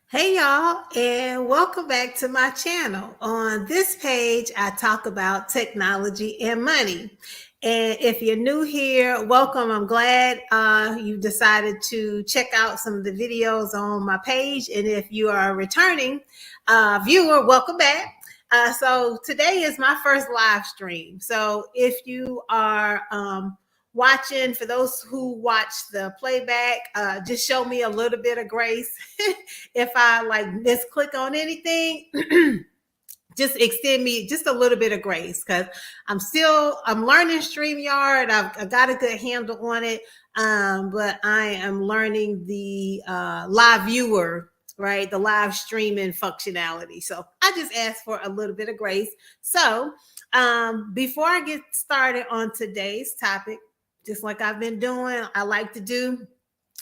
Hey y'all, and welcome back to my channel. On this page, I talk about technology and money. And if you're new here, welcome. I'm glad you decided to check out some of the videos on my page. And if you are a returning viewer, welcome back. So today is my first live stream. So if you are watching, for those who watch the playback, just show me a little bit of grace. If I misclick on anything, just extend me just a little bit of grace, because I'm learning StreamYard. I've got a good handle on it, but I am learning the live viewer, right? The live streaming functionality. So I just ask for a little bit of grace. So before I get started on today's topic, just like I've been doing, I like to do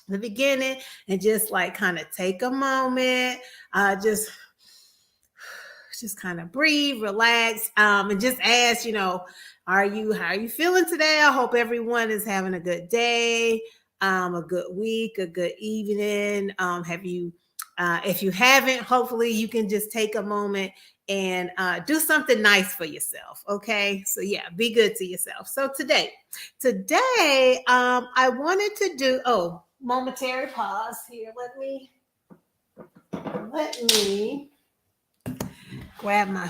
the beginning and just kind of take a moment, just kind of breathe, relax, and just ask, how are you feeling today? I hope everyone is having a good day, a good week, a good evening. If you haven't, hopefully you can just take a moment and do something nice for yourself. Okay. So yeah, be good to yourself. So today, I wanted to do, momentary pause here. Let me grab my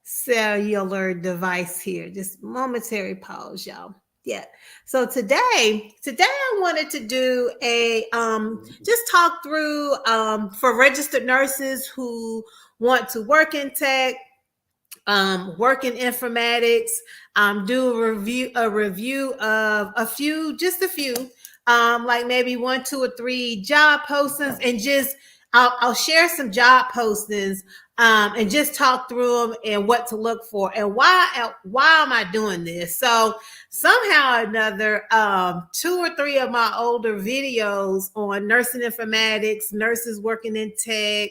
cellular device here. Just momentary pause, y'all. Yeah. So today I wanted to do a just talk through for registered nurses who want to work in tech, work in informatics, do a review of a few, like maybe 1, 2, or 3 job postings, and just I'll share some job postings and just talk through them and what to look for and why am I doing this. So somehow or another, 2 or 3 of my older videos on nursing informatics, nurses working in tech,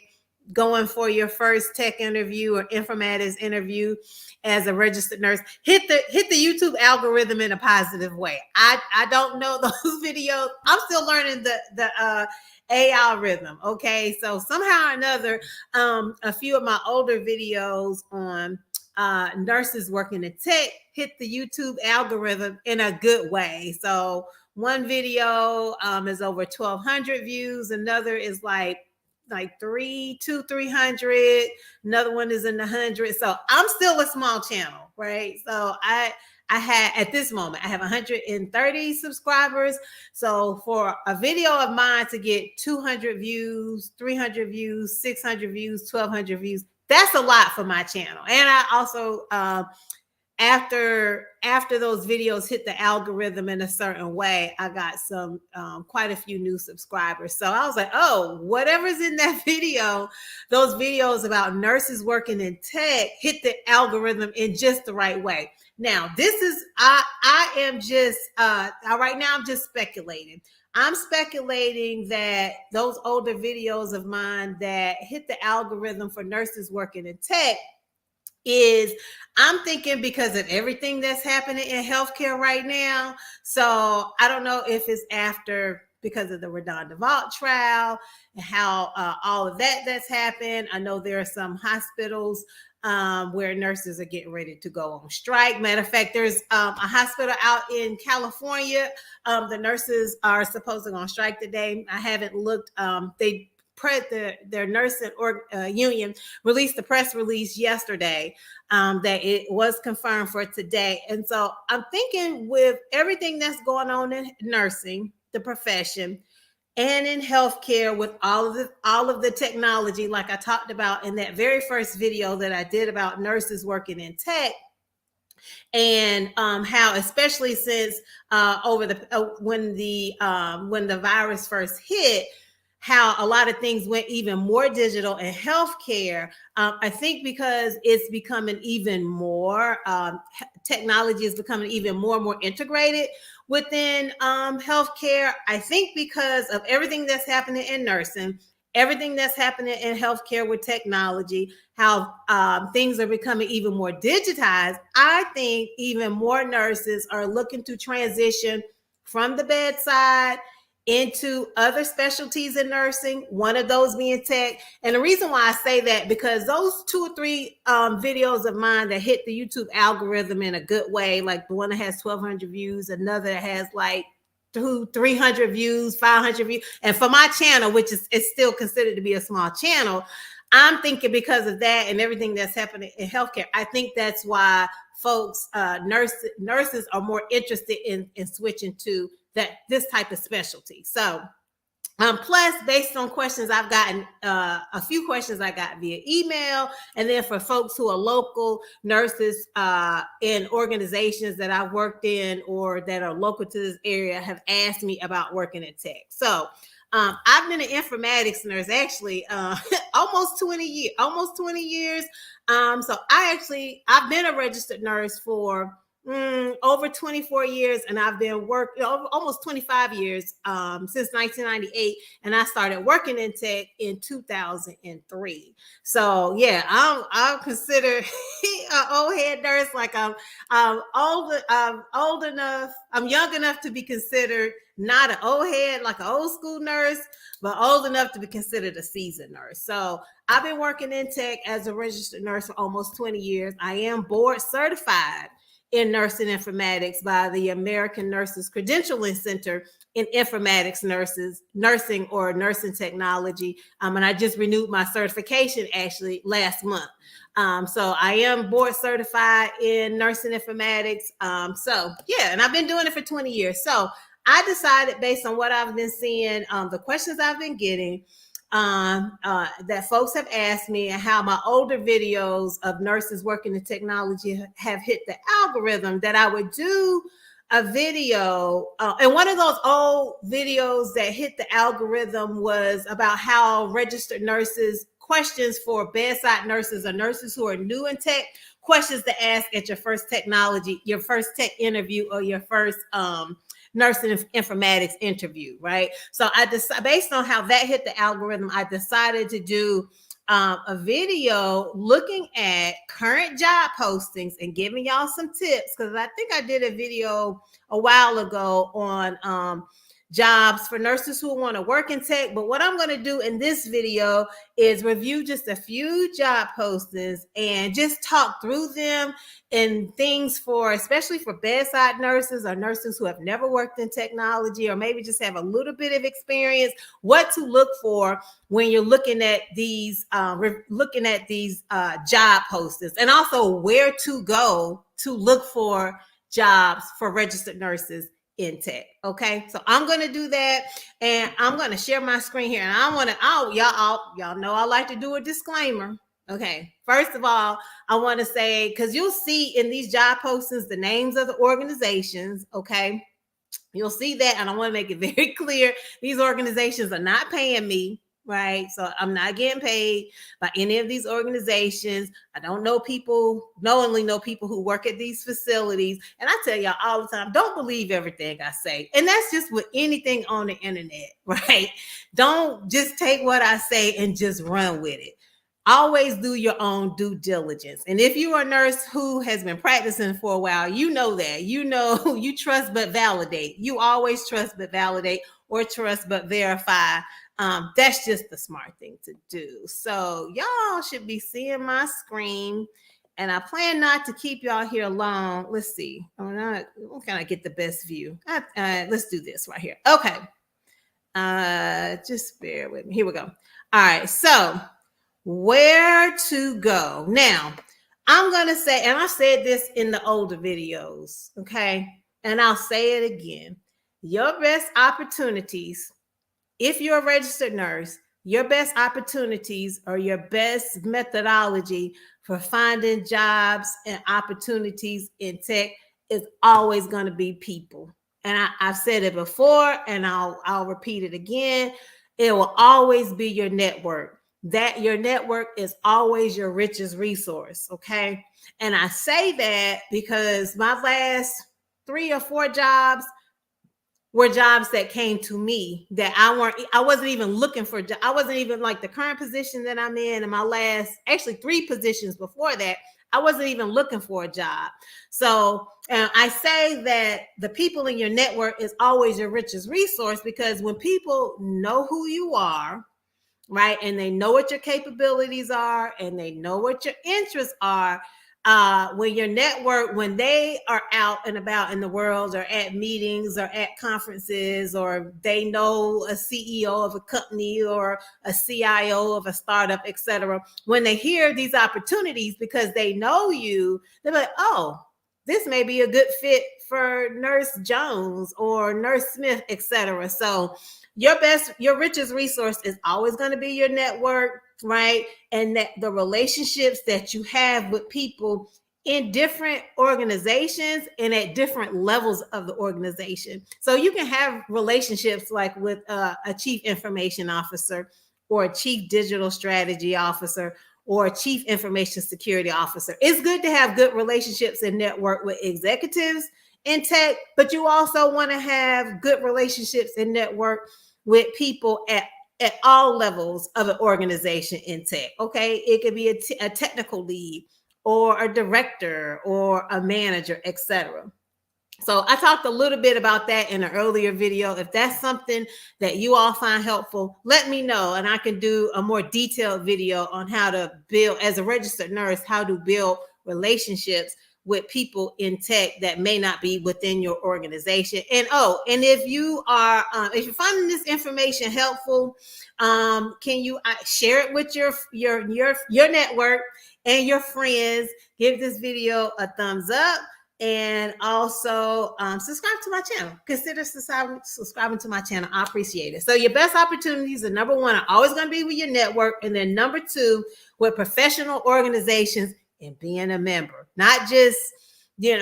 going for your first tech interview or informatics interview as a registered nurse, hit the YouTube algorithm in a positive way. I don't know those videos. I'm still learning the algorithm. Okay, so somehow or another, a few of my older videos on nurses working in tech hit the YouTube algorithm in a good way. So one video is over 1,200 views. Another is like 300. Another one is in the hundreds. So I'm still a small channel, right? So I had, at this moment, I have 130 subscribers. So for a video of mine to get 200 views, 300 views, 600 views, 1,200 views, that's a lot for my channel. And I also, after those videos hit the algorithm in a certain way, I got some quite a few new subscribers. So I was like, oh, whatever's in that video, those videos about nurses working in tech hit the algorithm in just the right way. Now, this is I am just right now I'm just speculating. I'm speculating that those older videos of mine that hit the algorithm for nurses working in tech is, I'm thinking, because of everything that's happening in healthcare right now. So I don't know if it's because of the Redon DeVault trial and how all of that's happened. I know there are some hospitals where nurses are getting ready to go on strike. Matter of fact, there's a hospital out in California. The nurses are supposed to go on strike today. I haven't looked. Their nursing union released a press release yesterday that it was confirmed for today. And so I'm thinking, with everything that's going on in nursing, the profession, and in healthcare, with all of the technology, like I talked about in that very first video that I did about nurses working in tech, and how, especially since when the virus first hit, how a lot of things went even more digital in healthcare. I think because it's becoming even more, technology is becoming even more and more integrated within healthcare. I think because of everything that's happening in nursing, everything that's happening in healthcare with technology, how things are becoming even more digitized, I think even more nurses are looking to transition from the bedside into other specialties in nursing, one of those being tech. And the reason why I say that, because those 2 or 3 videos of mine that hit the YouTube algorithm in a good way, like the one that has 1,200 views, another that has like 300 views, 500 views. And for my channel, which is still considered to be a small channel, I'm thinking because of that and everything that's happening in healthcare, I think that's why folks, nurses are more interested in switching to this type of specialty. So plus, based on questions I've gotten, a few questions I got via email, and then for folks who are local nurses in organizations that I've worked in or that are local to this area have asked me about working in tech. So I've been an informatics nurse actually almost 20 years. So I've been a registered nurse for over 24 years, and I've been working almost 25 years since 1998, and I started working in tech in 2003. So yeah, I'll consider an old head nurse. Like I'm old enough, I'm young enough to be considered not an old head like an old school nurse, but old enough to be considered a seasoned nurse. So I've been working in tech as a registered nurse for almost 20 years. I am board certified in nursing informatics by the American Nurses Credentialing Center in Informatics nursing or nursing technology. And I just renewed my certification actually last month. So I am board certified in nursing informatics. So yeah, and I've been doing it for 20 years. So I decided, based on what I've been seeing, the questions I've been getting, that folks have asked me, and how my older videos of nurses working in technology have hit the algorithm, that I would do a video. And one of those old videos that hit the algorithm was about how registered nurses, questions for bedside nurses or nurses who are new in tech, questions to ask at your first tech interview, or your first nursing informatics interview, right? So I decided, based on how that hit the algorithm, I decided to do a video looking at current job postings and giving y'all some tips, because I think I did a video a while ago on jobs for nurses who want to work in tech. But what I'm going to do in this video is review just a few job postings and just talk through them, and things for, especially for bedside nurses or nurses who have never worked in technology, or maybe just have a little bit of experience, what to look for when you're looking at these job postings, and also where to go to look for jobs for registered nurses in tech. Okay, so I'm going to do that, and I'm going to share my screen here, and y'all know I like to do a disclaimer. Okay, first of all, I want to say, because you'll see in these job postings the names of the organizations. Okay, you'll see that, and I want to make it very clear, these organizations are not paying me, right? So I'm not getting paid by any of these organizations. I don't knowingly know people who work at these facilities. And I tell y'all all the time, don't believe everything I say. And that's just with anything on the internet, right? Don't just take what I say and just run with it. Always do your own due diligence. And if you are a nurse who has been practicing for a while, you know that. You know, you trust but validate. You always trust but validate, or trust but verify. That's just the smart thing to do. So y'all should be seeing my screen, and I plan not to keep y'all here long. Let's see. How can I get the best view? Let's do this right here. Okay. Just bear with me. Here we go. All right. So where to go now? I'm going to say, and I said this in the older videos, okay, and I'll say it again. Your best opportunities, if you're a registered nurse, your best opportunities or your best methodology for finding jobs and opportunities in tech is always going to be people. And I've said it before, and I'll repeat it again. It will always be your network. That your network is always your richest resource, okay? And I say that because my last 3 or 4 jobs were jobs that came to me that I wasn't even looking for. I wasn't even, like the current position that I'm in, and my last, actually 3 positions before that, I wasn't even looking for a job. So I say that the people in your network is always your richest resource, because when people know who you are, right, and they know what your capabilities are, and they know what your interests are, when your network, when they are out and about in the world, or at meetings or at conferences, or they know a CEO of a company or a CIO of a startup, etc., when they hear these opportunities because they know you, they're like, oh, this may be a good fit for Nurse Jones or Nurse Smith, etc. So your richest resource is always going to be your network, right? And that the relationships that you have with people in different organizations and at different levels of the organization. So you can have relationships like with a chief information officer, or a chief digital strategy officer, or a chief information security officer. It's good to have good relationships and network with executives in tech, but you also want to have good relationships and network with people at all levels of an organization in tech. Okay, it could be a technical lead, or a director, or a manager, etc. So I talked a little bit about that in an earlier video. If that's something that you all find helpful, let me know, and I can do a more detailed video on how to build, as a registered nurse, how to build relationships with people in tech that may not be within your organization. And if you are, if you're finding this information helpful, can you share it with your network and your friends? Give this video a thumbs up, and also subscribe to my channel. Consider subscribing to my channel. I appreciate it. So your best opportunities are, number one, are always going to be with your network, and then number two, with professional organizations and being a member, not just going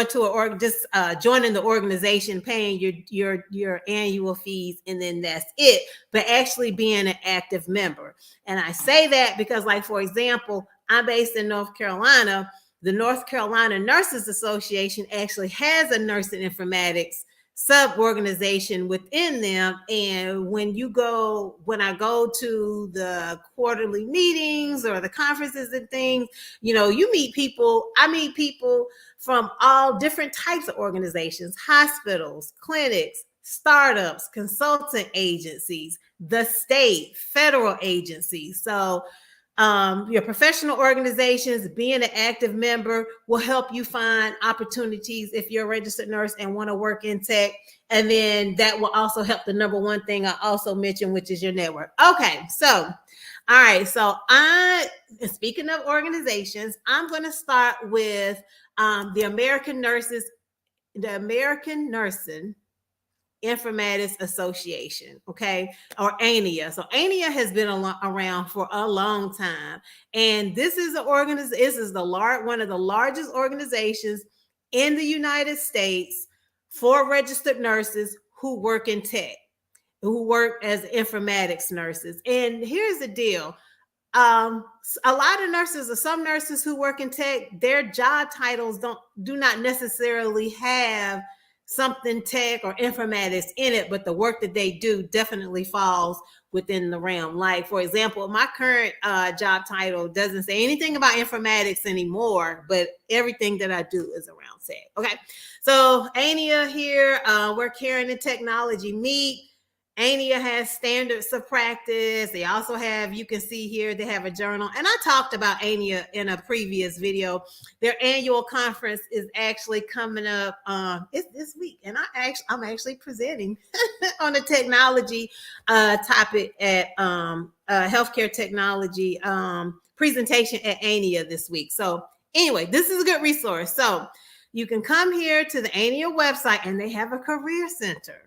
to joining the organization, paying your annual fees, and then that's it, but actually being an active member. And I say that because, like, for example, I'm based in North Carolina. The North Carolina Nurses Association actually has a nursing informatics sub-organization within them. And when I go to the quarterly meetings or the conferences and things, you meet people. I meet people from all different types of organizations: hospitals, clinics, startups, consultant agencies, the state, federal agencies. So your professional organizations, being an active member, will help you find opportunities if you're a registered nurse and want to work in tech. And then that will also help the number one thing I also mentioned, which is your network. Okay, so all right, so speaking of organizations, I'm going to start with the American Nursing Informatics Association, okay, or ANIA. So ANIA has been around for a long time, and this is one of the largest organizations in the United States for registered nurses who work in tech, who work as informatics nurses. And here's the deal. A lot of nurses, or some nurses who work in tech, their job titles do not necessarily have something tech or informatics in it, but the work that they do definitely falls within the realm. Like, for example, my current job title doesn't say anything about informatics anymore, but everything that I do is around tech. Okay, so ANIA here, where caring and technology meet. ANIA has standards of practice. They also have, you can see here, they have a journal. And I talked about ANIA in a previous video. Their annual conference is actually coming up. It's this week. And I'm actually presenting on a technology topic at healthcare technology presentation at ANIA this week. So anyway, this is a good resource. So you can come here to the ANIA website, and they have a career center.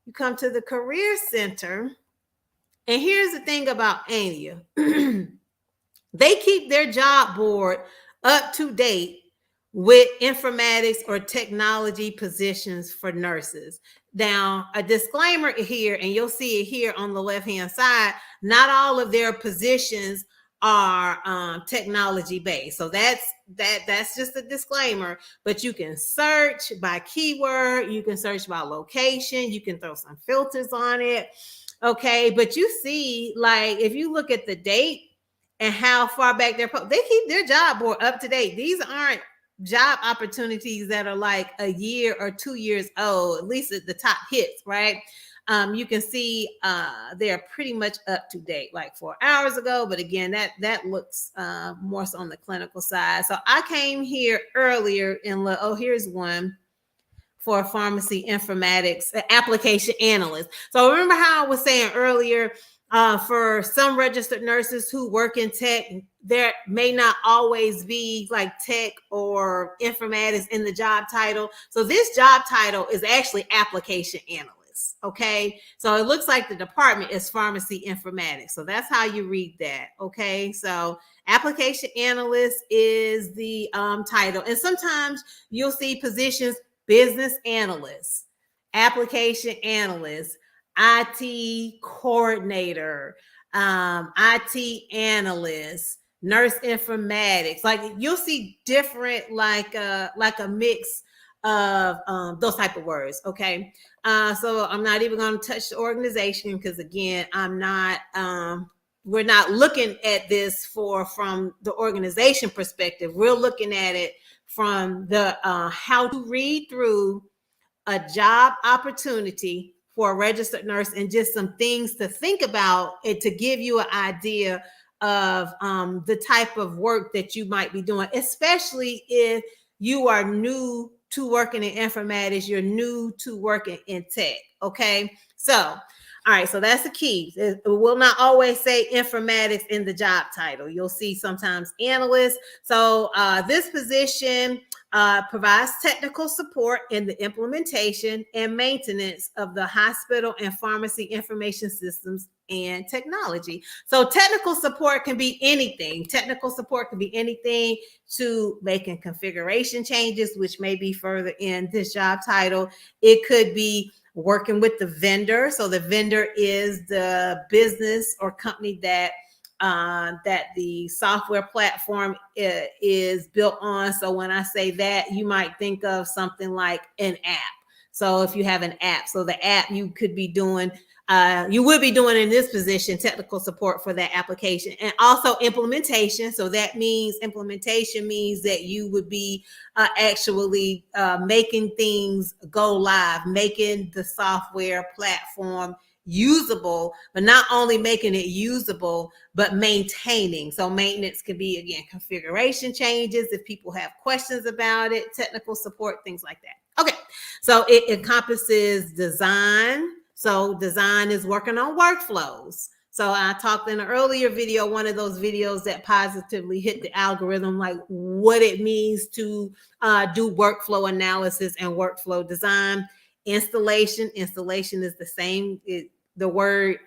You come to the career center, and here's the thing about ANIA. They keep their job board up to date with informatics or technology positions for nurses. Now, a disclaimer here, and you'll see it here on the left-hand side, not all of their positions are technology based. So that's just a disclaimer, but you can search by keyword, you can search by location, you can throw some filters on it. Okay, but you see, like, if you look at the date and how far back they keep their job board up to date. These aren't job opportunities that are like a year or 2 years old, at least at the top hits, right? You can see they're pretty much up to date, like 4 hours ago. But again, that looks more so on the clinical side. So I came here earlier and look. Oh, here's one for pharmacy informatics application analyst. So remember how I was saying earlier, for some registered nurses who work in tech, there may not always be like tech or informatics in the job title. So this job title is actually application analyst. Okay, so it looks like the department is pharmacy informatics. So that's how you read that. Okay, so application analyst is the title, and sometimes you'll see positions: business analyst, application analyst, IT coordinator, IT analyst, nurse informatics. Like you'll see different, like a mix of those type of words. Okay. So I'm not even going to touch the organization because again, we're not looking at this from the organization perspective. We're looking at it from the how to read through a job opportunity for a registered nurse and just some things to think about and to give you an idea of the type of work that you might be doing, especially if you are new to working in informatics, you're new to working in tech. Okay. So, all right. So that's the key. It will not always say informatics in the job title. You'll see sometimes analyst. So this position provides technical support in the implementation and maintenance of the hospital and pharmacy information systems and technology. So technical support can be anything. Technical support can be anything to making configuration changes, which may be further in this job title. It could be working with the vendor. So the vendor is the business or company that the software platform is built on. So when I say that, you might think of something like an app. So if you have an app, so the app you could be doing, you would be doing in this position, technical support for that application, and also implementation. So that means implementation means that you would be actually making things go live, making the software platform usable, but not only making it usable, but maintaining. So maintenance could be, again, configuration changes if people have questions about it, technical support, things like that. Okay, so it encompasses design. So design is working on workflows. So I talked in an earlier video, one of those videos that positively hit the algorithm, like what it means to do workflow analysis and workflow design. Installation is the same. The word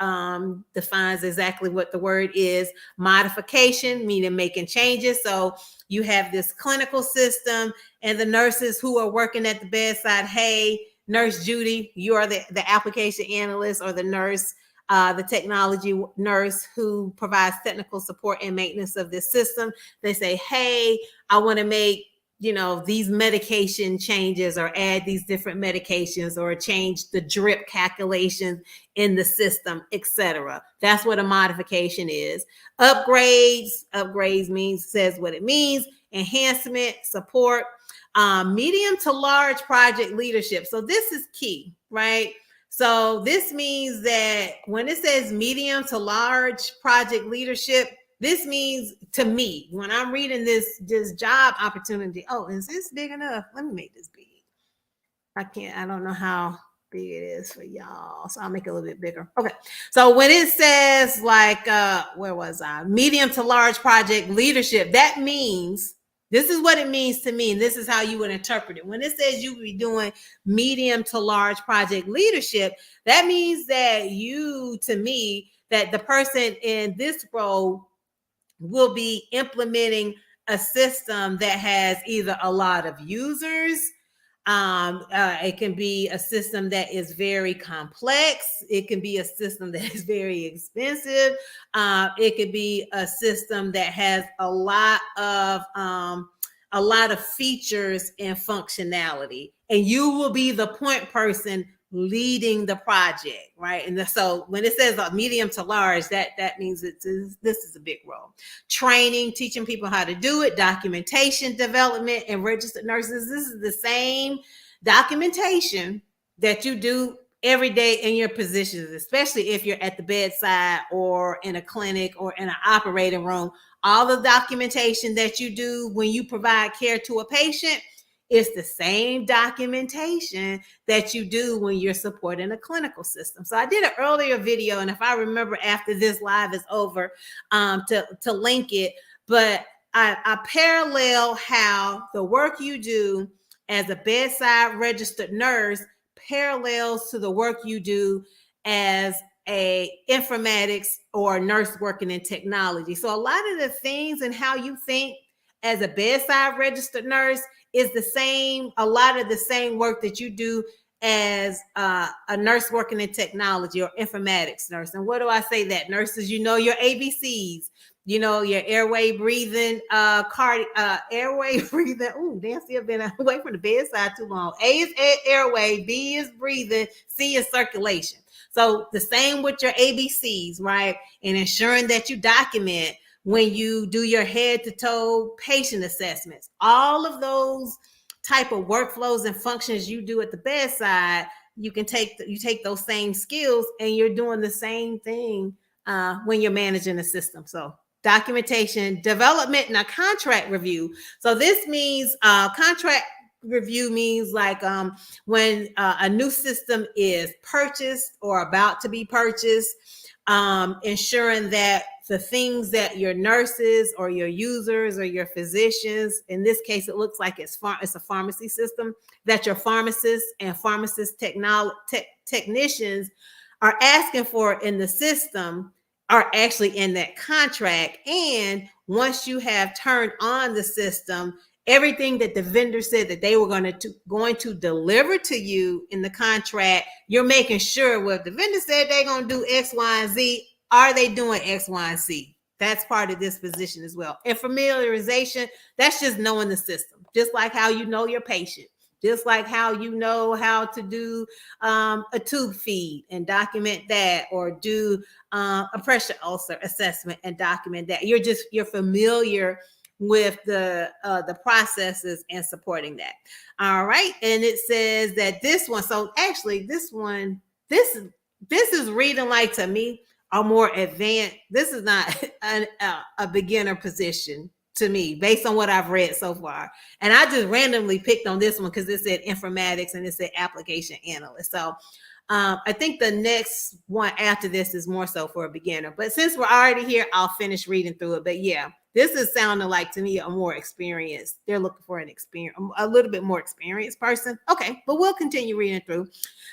defines exactly what the word is. Modification, meaning making changes. So you have this clinical system and the nurses who are working at the bedside. Hey, Nurse Judy, you are the application analyst or the nurse, the technology nurse who provides technical support and maintenance of this system. They say, hey, I want to make these medication changes or add these different medications or change the drip calculations in the system, etc. That's what a modification is. Upgrades says what it means. Enhancement, support, medium to large project leadership. So this is key, right? So this means that when it says medium to large project leadership, this means to me, when I'm reading this job opportunity, oh, is this big enough? Let me make this big. I don't know how big it is for y'all. So I'll make it a little bit bigger. Okay. So when it says like, where was I? Medium to large project leadership, that means, this is what it means to me. And this is how you would interpret it. When it says you would be doing medium to large project leadership, that means that that the person in this role will be implementing a system that has either a lot of users. It can be a system that is very complex. It can be a system that is very expensive. It could be a system that has a lot of features and functionality. And you will be the point person leading the project, right? And so when it says a medium to large, that means this is a big role. Training, teaching people how to do it, documentation development, and registered nurses. This is the same documentation that you do every day in your positions, especially if you're at the bedside or in a clinic or in an operating room. All the documentation that you do when you provide care to a patient, it's the same documentation that you do when you're supporting a clinical system. So I did an earlier video, and if I remember after this live is over, to link it, but I parallel how the work you do as a bedside registered nurse parallels to the work you do as a informatics or nurse working in technology. So a lot of the things and how you think as a bedside registered nurse is the same, a lot of the same work that you do as a nurse working in technology or informatics nurse. And what do I say that? Nurses, you know your ABCs, you know, your airway breathing, airway breathing. Ooh, Nancy, I've been away from the bedside too long. A is airway, B is breathing, C is circulation. So the same with your ABCs, right? And ensuring that you document when you do your head to toe patient assessments. All of those type of workflows and functions you do at the bedside, you take those same skills and you're doing the same thing when you're managing a system. So documentation, development, and a contract review. So this means contract review means like when a new system is purchased or about to be purchased, ensuring that the things that your nurses or your users or your physicians, in this case, it looks like it's a pharmacy system, that your pharmacists and pharmacist technicians are asking for in the system are actually in that contract. And once you have turned on the system, everything that the vendor said that they were going to deliver to you in the contract, you're making sure, well, if the vendor said they're going to do X, Y, and Z, are they doing X, Y, and Z? That's part of this position as well. And familiarization, that's just knowing the system, just like how you know your patient, just like how you know how to do a tube feed and document that, or do a pressure ulcer assessment and document that. You're familiar with the processes and supporting that. All right. And it says that this one, so actually this is reading like, to me, a more advanced. This is not a beginner position to me based on what I've read so far. And I just randomly picked on this one because it said informatics and it said application analyst. So I think the next one after this is more so for a beginner. But since we're already here, I'll finish reading through it. But yeah, this is sounding like, to me, a more experienced. They're looking for a little bit more experienced person. Okay, but we'll continue reading through.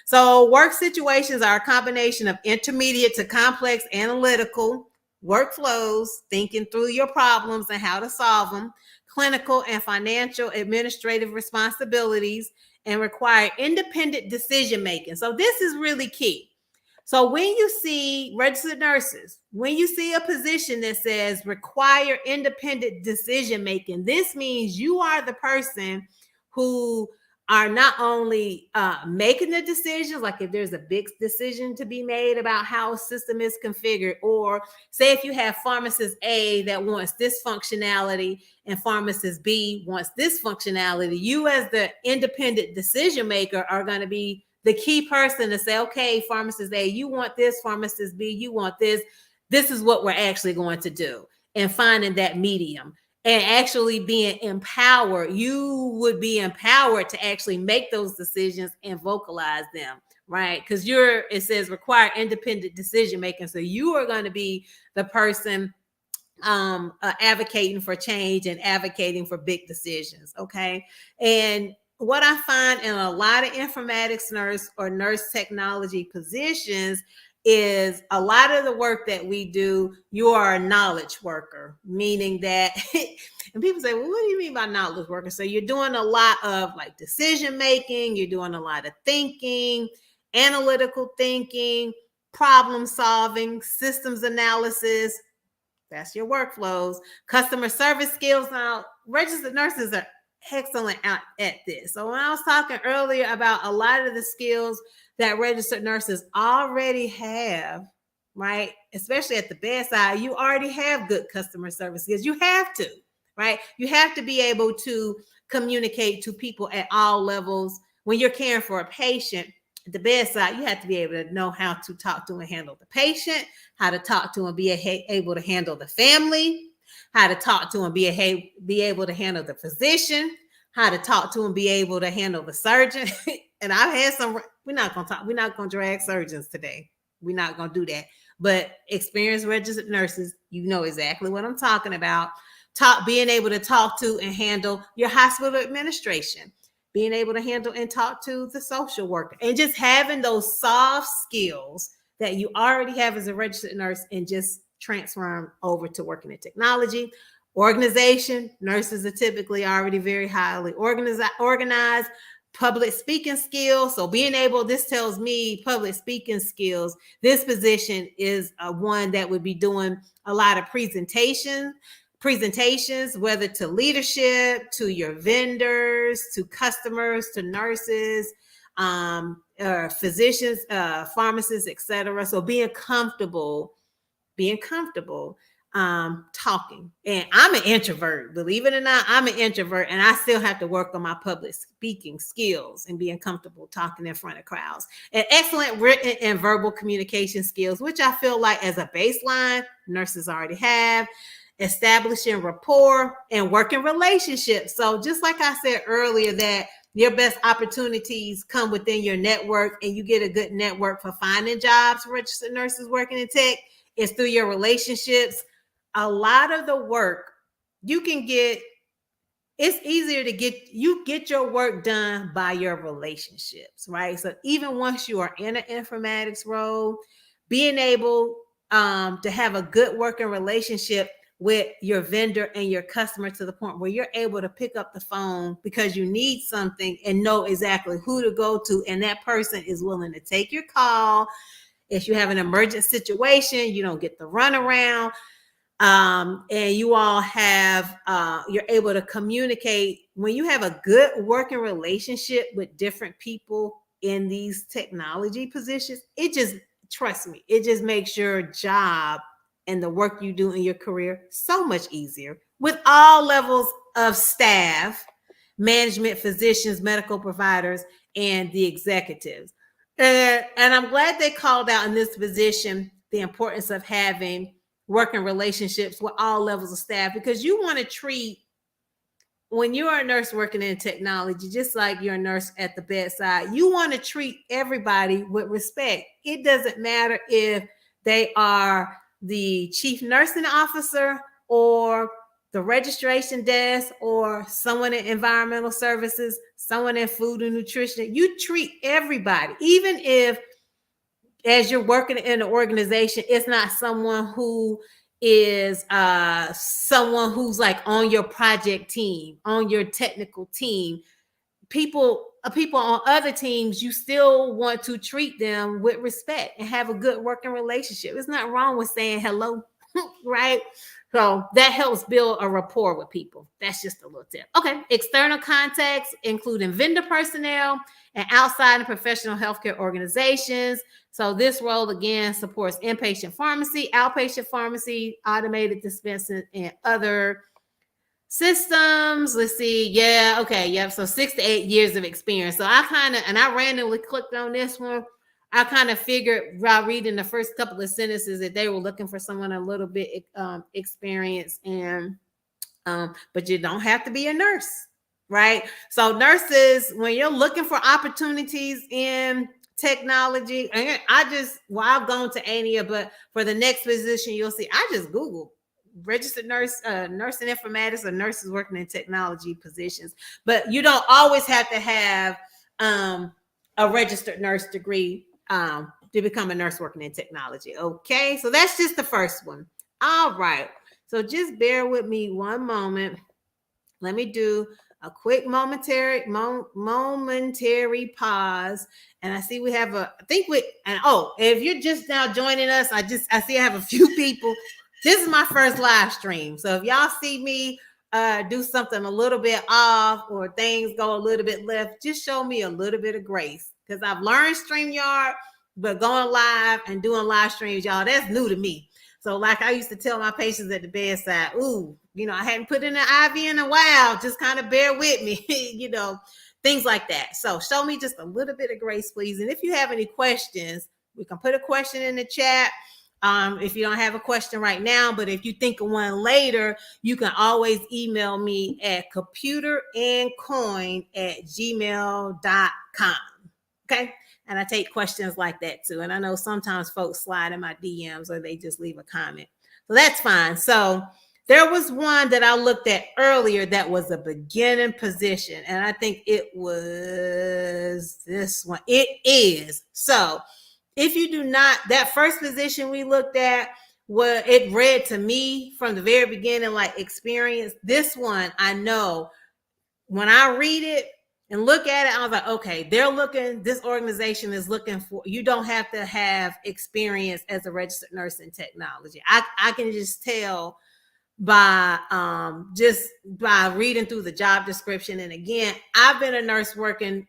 So work situations are a combination of intermediate to complex analytical workflows, thinking through your problems and how to solve them, clinical and financial administrative responsibilities, and require independent decision making. So this is really key. So when you see registered nurses, when you see a position that says require independent decision making, this means you are the person who are not only making the decisions, like if there's a big decision to be made about how a system is configured, or say if you have pharmacist A that wants this functionality and pharmacist B wants this functionality, you as the independent decision maker are going to be the key person to say, okay, pharmacist A, you want this, pharmacist B, you want this. This is what we're actually going to do. And finding that medium and actually being empowered. You would be empowered to actually make those decisions and vocalize them, right? Because it says require independent decision making. So you are going to be the person advocating for change and advocating for big decisions, okay? And what I find in a lot of informatics nurse or nurse technology positions is a lot of the work that we do, you are a knowledge worker, meaning that, and people say, well, what do you mean by knowledge worker? So you're doing a lot of like decision making, you're doing a lot of thinking, analytical thinking, problem solving, systems analysis. That's your workflows, customer service skills. Now, registered nurses excellent at this. So when I was talking earlier about a lot of the skills that registered nurses already have, right? Especially at the bedside, you already have good customer service skills. You have to, right? You have to be able to communicate to people at all levels. When you're caring for a patient at the bedside, you have to be able to know how to talk to and handle the patient, how to talk to and be able to handle the family, how to talk to and be able to handle the physician, how to talk to and be able to handle the surgeon. And I've had some, we're not going to drag surgeons today. We're not going to do that. But experienced registered nurses, you know exactly what I'm talking about. Being able to talk to and handle your hospital administration, being able to handle and talk to the social worker, and just having those soft skills that you already have as a registered nurse and just transfer them over to working in technology. Organization, nurses are typically already very highly organized. Public speaking skills. So being able, this tells me public speaking skills. This position is one that would be doing a lot of presentations, whether to leadership, to your vendors, to customers, to nurses, physicians, pharmacists, etc. So being comfortable talking. And I'm an introvert, believe it or not. I'm an introvert, and I still have to work on my public speaking skills and being comfortable talking in front of crowds. And excellent written and verbal communication skills, which I feel like as a baseline, nurses already have. Establishing rapport and working relationships. So just like I said earlier, that your best opportunities come within your network, and you get a good network for finding jobs for registered nurses working in tech is through your relationships. A lot of the work you can get, it's easier to get your work done by your relationships, right? So even once you are in an informatics role, being able to have a good working relationship with your vendor and your customer to the point where you're able to pick up the phone because you need something and know exactly who to go to, and that person is willing to take your call. If you have an emergent situation, you don't get the runaround. And you all have, you're able to communicate. When you have a good working relationship with different people in these technology positions, trust me, it just makes your job and the work you do in your career so much easier with all levels of staff, management, physicians, medical providers, and the executives. And I'm glad they called out in this position the importance of having working relationships with all levels of staff, because you want to treat, when you're a nurse working in technology, just like you're a nurse at the bedside, you want to treat everybody with respect. It doesn't matter if they are the chief nursing officer or the registration desk or someone in environmental services, someone in food and nutrition. You treat everybody, even if as you're working in an organization, it's not someone who is someone who's like on your project team, on your technical team. People on other teams, you still want to treat them with respect and have a good working relationship. It's not wrong with saying hello, right? So that helps build a rapport with people. That's just a little tip. Okay, external contacts, including vendor personnel and outside and professional healthcare organizations. So this role, again, supports inpatient pharmacy, outpatient pharmacy, automated dispensing, and other systems. Let's see. Yeah. Okay. Yep. So 6 to 8 years of experience. So I randomly clicked on this one. I kind of figured while reading the first couple of sentences that they were looking for someone a little bit experienced, and but you don't have to be a nurse, right? So nurses, when you're looking for opportunities in technology, and I've gone to ANIA, but for the next position, you'll see, I just Googled registered nurse, nursing informatics, or nurses working in technology positions. But you don't always have to have a registered nurse degree to become a nurse working in technology. Okay, so that's just the first one. All right, so just bear with me one moment. Let me do a quick momentary pause. And I see we have if you're just now joining us, I see I have a few people. This is my first live stream. So if y'all see me do something a little bit off or things go a little bit left, just show me a little bit of grace, because I've learned StreamYard, but going live and doing live streams, y'all, that's new to me. So like I used to tell my patients at the bedside, ooh, I hadn't put in an IV in a while, just kind of bear with me, things like that. So show me just a little bit of grace, please. And if you have any questions, we can put a question in the chat. If you don't have a question right now, but if you think of one later, you can always email me at ComputerandCoin@gmail.com. Okay. And I take questions like that too. And I know sometimes folks slide in my DMs or they just leave a comment. So that's fine. So there was one that I looked at earlier that was a beginning position. And I think it was this one. It is. So if you do not, that first position we looked at, it read to me from the very beginning like experience. This one, I know when I read it and look at it, I was like, okay, this organization is looking for, you don't have to have experience as a registered nurse in technology. I can just tell by reading through the job description. And again, I've been a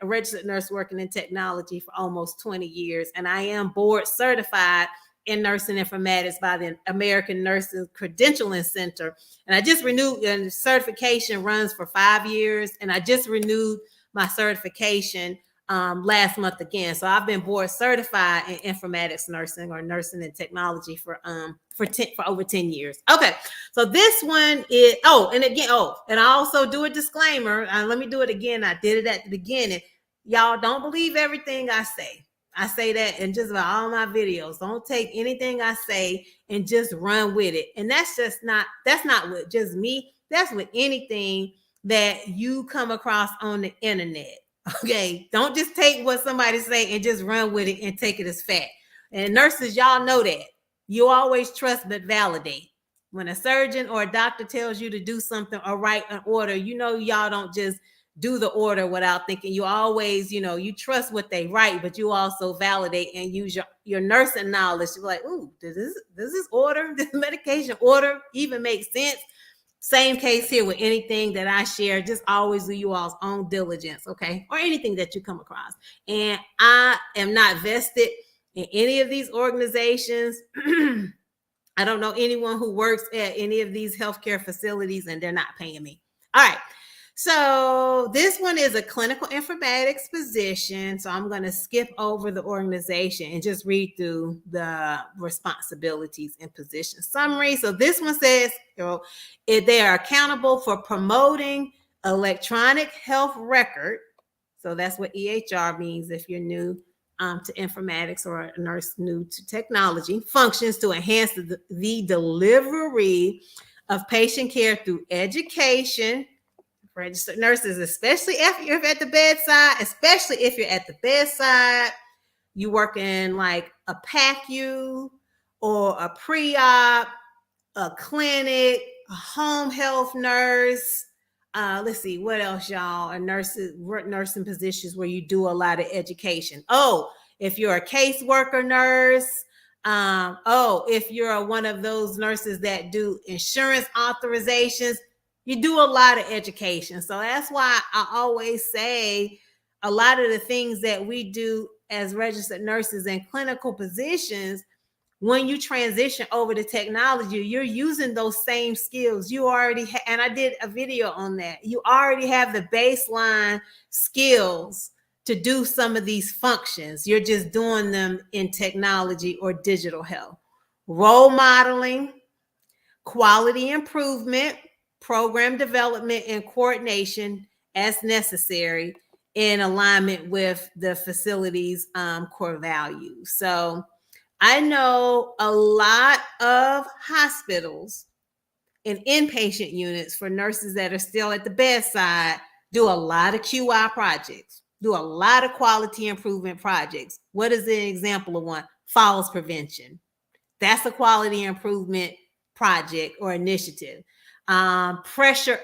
registered nurse working in technology for almost 20 years. And I am board certified in nursing informatics by the American Nurses Credentialing Center. And I just renewed, and certification runs for 5 years. And I just renewed my certification last month again. So I've been board certified in informatics nursing or nursing and technology for over 10 years. Okay. So this one is, and I also do a disclaimer. Let me do it again. I did it at the beginning. Y'all don't believe everything I say. I say that in just about all my videos. Don't take anything I say and just run with it. And that's not with just me. That's with anything that you come across on the internet. Okay. Don't just take what somebody say and just run with it and take it as fact. And nurses, y'all know that. You always trust but validate. When a surgeon or a doctor tells you to do something or write an order, y'all don't just do the order without thinking. You always, you trust what they write, but you also validate and use your nursing knowledge to be like, ooh, does this order, this medication order even make sense? Same case here with anything that I share. Just always do you all's own diligence, okay? Or anything that you come across. And I am not vested in any of these organizations. I don't know anyone who works at any of these healthcare facilities and they're not paying me. All right. So this one is a clinical informatics position. So I'm going to skip over the organization and just read through the responsibilities and position summary. So this one says they are accountable for promoting electronic health record. So that's what EHR means if you're new to informatics or a nurse new to technology, functions to enhance the delivery of patient care through education. Registered nurses, especially if you're at the bedside, you work in like a PACU or a pre-op, a clinic, a home health nurse. Let's see, what else, y'all? Nursing positions where you do a lot of education. Oh, if you're a caseworker nurse. If you're one of those nurses that do insurance authorizations, you do a lot of education. So that's why I always say a lot of the things that we do as registered nurses in clinical positions, when you transition over to technology, you're using those same skills. You already and I did a video on that. You already have the baseline skills to do some of these functions. You're just doing them in technology or digital health. Role modeling, quality improvement, program development, and coordination as necessary in alignment with the facility's core values. So I know a lot of hospitals and inpatient units for nurses that are still at the bedside do a lot of QI projects, do a lot of quality improvement projects. What is an example of one? Falls prevention. That's a quality improvement project or initiative. Pressure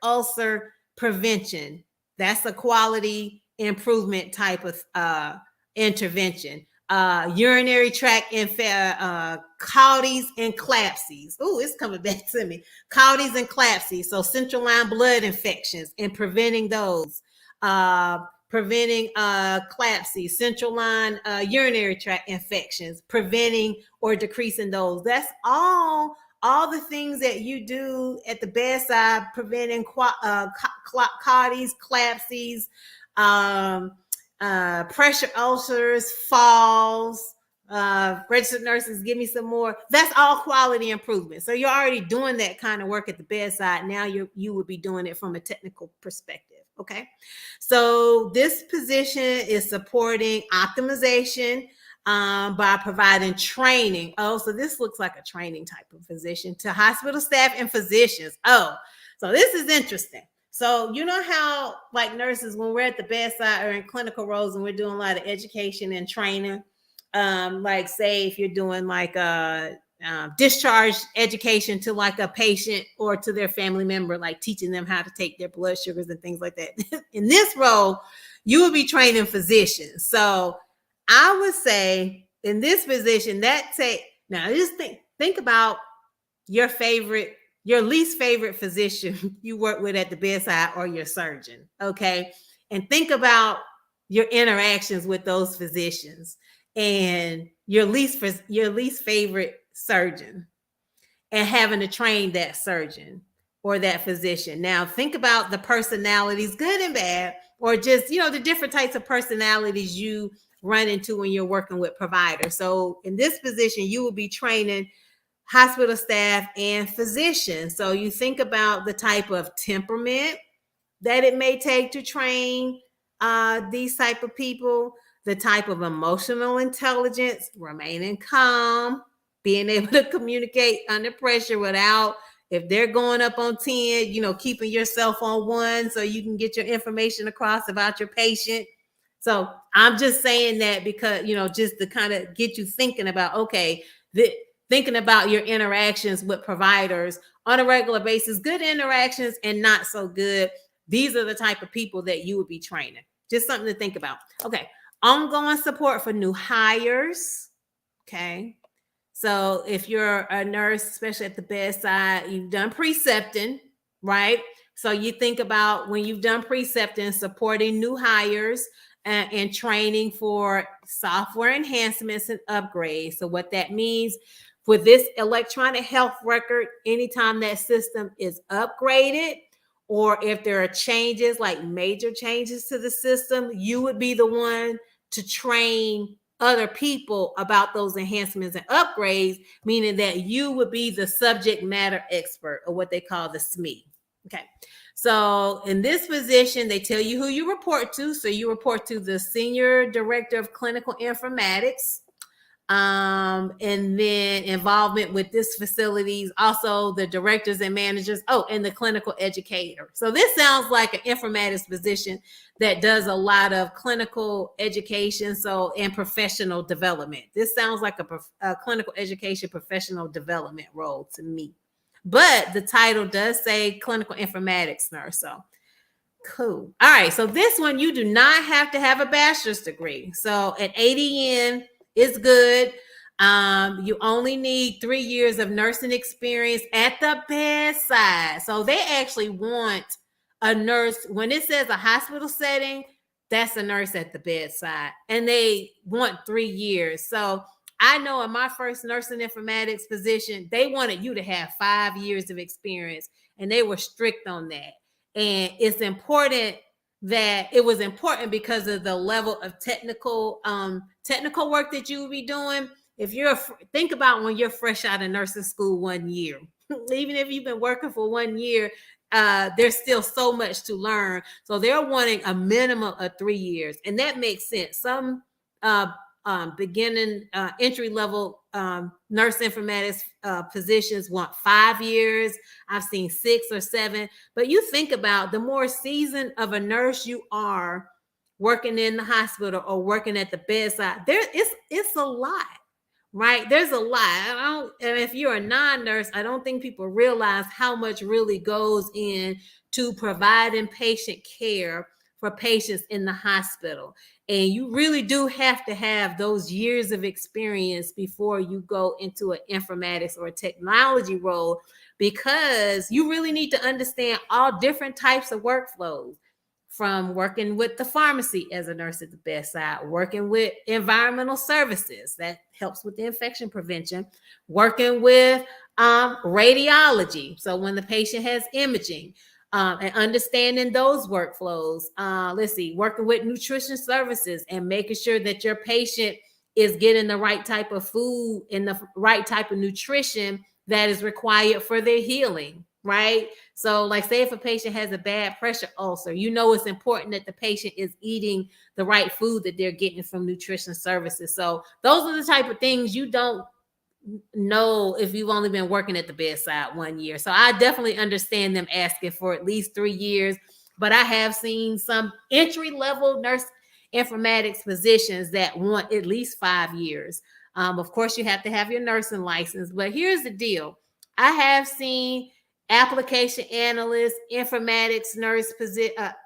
ulcer prevention. That's a quality improvement type of intervention. urinary tract caudities and CLAPSIs. Oh, it's coming back to me. Caudities and CLAPSIs. So central line blood infections and preventing those. Preventing CLAPSIs, central line urinary tract infections, preventing or decreasing those. That's all the things that you do at the bedside, preventing caudities, CLAPSIs, pressure ulcers, falls. Registered nurses, give me some more. That's all quality improvement. So you're already doing that kind of work at the bedside. Now you would be doing it from a technical perspective. Okay. So this position is supporting optimization by providing training. Oh, so this looks like a training type of position to hospital staff and physicians. Oh, so this is interesting. So you know how like nurses, when we're at the bedside or in clinical roles and we're doing a lot of education and training, like say if you're doing like a discharge education to like a patient or to their family member, like teaching them how to take their blood sugars and things like that. In this role, you will be training physicians. So I would say in this position, now just think about your least favorite physician you work with at the bedside or your surgeon. Okay. And think about your interactions with those physicians and your least favorite surgeon and having to train that surgeon or that physician. Now think about the personalities, good and bad, or just, the different types of personalities you run into when you're working with providers. So in this position, you will be training hospital staff and physicians. So you think about the type of temperament that it may take to train these type of people, the type of emotional intelligence, remaining calm, being able to communicate under pressure without, if they're going up on 10, keeping yourself on 1 so you can get your information across about your patient. So I'm just saying that because, just to kind of get you thinking about, okay, thinking about your interactions with providers on a regular basis, good interactions and not so good. These are the type of people that you would be training. Just something to think about. Okay. Ongoing support for new hires. Okay. So if you're a nurse, especially at the bedside, you've done precepting, right? So you think about when you've done precepting, supporting new hires and training for software enhancements and upgrades. So what that means for this electronic health record, anytime that system is upgraded, or if there are changes, like major changes to the system, you would be the one to train other people about those enhancements and upgrades, meaning that you would be the subject matter expert, or what they call the SME. Okay. So in this position, they tell you who you report to. So you report to the Senior Director of Clinical Informatics. And then involvement with this facilities, also the directors and managers, and the clinical educator. So this sounds like an informatics position that does a lot of clinical education, and professional development. This sounds like a clinical education professional development role to me. But the title does say clinical informatics nurse. So cool. All right. So this one, you do not have to have a bachelor's degree. So at ADN, it's good. You only need 3 years of nursing experience at the bedside. So they actually want a nurse. When it says a hospital setting, that's a nurse at the bedside. And they want 3 years. So I know in my first nursing informatics position, they wanted you to have 5 years of experience, and they were strict on that. And it's important that it was important because of the level of technical work that you will be doing. If think about when you're fresh out of nursing school 1 year, even if you've been working for 1 year, there's still so much to learn. So they're wanting a minimum of 3 years, and that makes sense. Some beginning entry level nurse informatics positions want 5 years. I've seen 6 or 7. But you think about the more seasoned of a nurse you are working in the hospital or working at the bedside, it's a lot, right? There's a lot. And if you're a non-nurse, I don't think people realize how much really goes in to providing patient care for patients in the hospital. And you really do have to have those years of experience before you go into an informatics or a technology role, because you really need to understand all different types of workflows, from working with the pharmacy as a nurse at the bedside, working with environmental services that helps with the infection prevention, working with radiology. So when the patient has imaging, and understanding those workflows. Working with nutrition services and making sure that your patient is getting the right type of food and the right type of nutrition that is required for their healing, right? So like, say if a patient has a bad pressure ulcer, it's important that the patient is eating the right food that they're getting from nutrition services. So those are the type of things you don't know if you've only been working at the bedside 1 year. So I definitely understand them asking for at least 3 years, but I have seen some entry-level nurse informatics positions that want at least 5 years. Of course, you have to have your nursing license, but here's the deal. I have seen application analyst, informatics nurse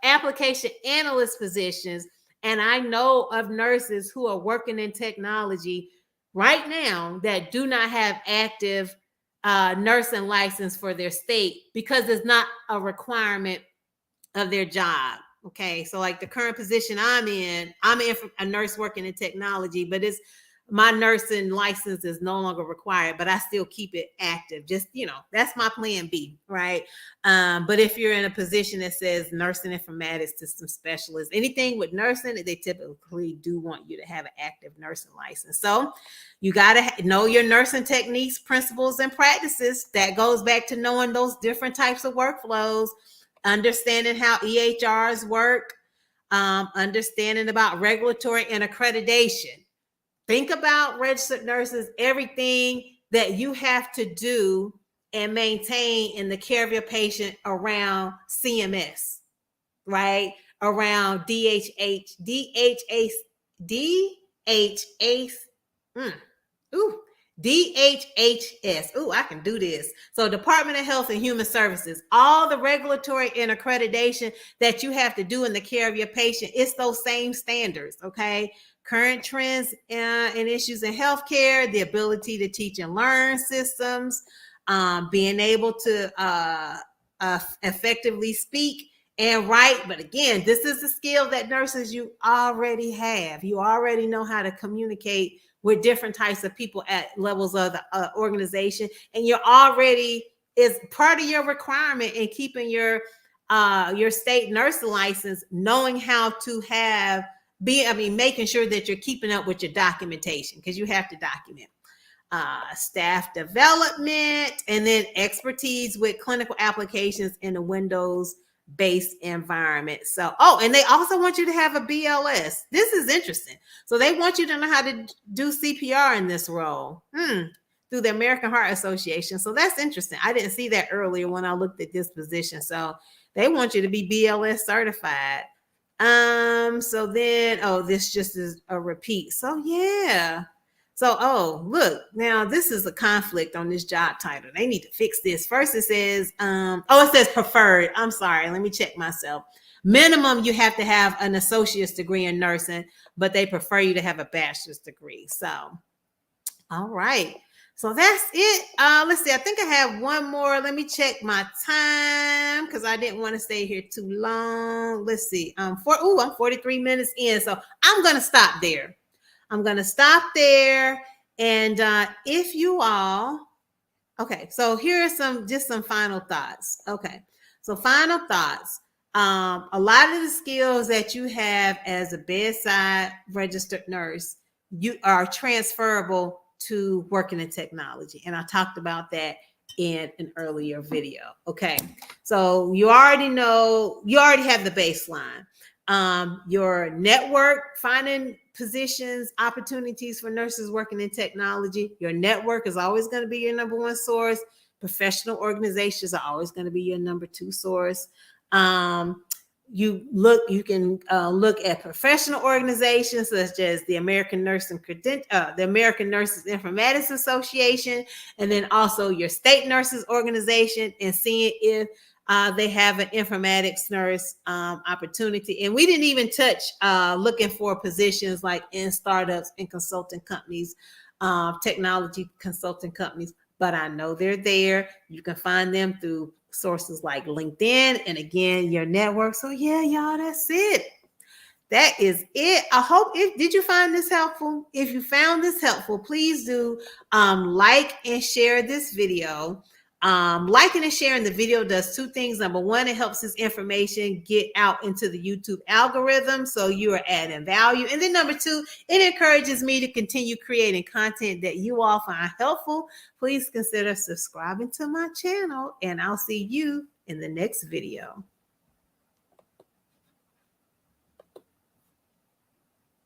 application analyst positions, and I know of nurses who are working in technology right now that do not have active nursing license for their state, because it's not a requirement of their job. Okay, so like the current position I'm in a nurse working in technology, but my nursing license is no longer required, but I still keep it active. Just, that's my plan B, right? But if you're in a position that says nursing informatics system specialist, anything with nursing, they typically do want you to have an active nursing license. So you got to know your nursing techniques, principles, and practices. That goes back to knowing those different types of workflows, understanding how EHRs work, understanding about regulatory and accreditation. Think about registered nurses, everything that you have to do and maintain in the care of your patient around CMS, right? Around DHHS. Ooh, I can do this. So Department of Health and Human Services, all the regulatory and accreditation that you have to do in the care of your patient, it's those same standards, okay? Current trends and issues in healthcare, the ability to teach and learn systems, being able to effectively speak and write. But again, this is a skill that nurses you already have. You already know how to communicate with different types of people at levels of the organization, and you're already, is part of your requirement in keeping your state nursing license, knowing how to making sure that you're keeping up with your documentation, because you have to document. Staff development, and then expertise with clinical applications in a Windows-based environment. So, and they also want you to have a BLS. This is interesting. So they want you to know how to do CPR in this role through the American Heart Association. So that's interesting. I didn't see that earlier when I looked at this position. So they want you to be BLS certified. So then, this just is a repeat. So yeah. So, look, now this is a conflict on this job title. They need to fix this. First it says, it says preferred. I'm sorry. Let me check myself. Minimum, you have to have an associate's degree in nursing, but they prefer you to have a bachelor's degree. So, all right. So that's it. Let's see. I think I have one more. Let me check my time because I didn't want to stay here too long. Let's see. I'm 43 minutes in. So I'm going to stop there. And if you all, okay, so here are some final thoughts. Okay, so final thoughts. A lot of the skills that you have as a bedside registered nurse, you are transferable to working in technology. And I talked about that in an earlier video. Okay, so you already have the baseline. Your network, finding positions, opportunities for nurses working in technology. Your network is always going to be your number one source. Professional organizations are always going to be your number two source. You can look at professional organizations such as the American Nurses Informatics Association, and then also your state nurses organization, and seeing if they have an informatics nurse opportunity. And we didn't even touch looking for positions like in startups and consulting companies, technology consulting companies, but I know they're there. You can find them through sources like LinkedIn and again, your network. So yeah, y'all, that's it. That is it. I hope did you find this helpful? If you found this helpful, please do like and share this video. Liking and sharing the video does two things. Number one, it helps this information get out into the YouTube algorithm, so you are adding value. And then number two, it encourages me to continue creating content that you all find helpful. Please consider subscribing to my channel, and I'll see you in the next video.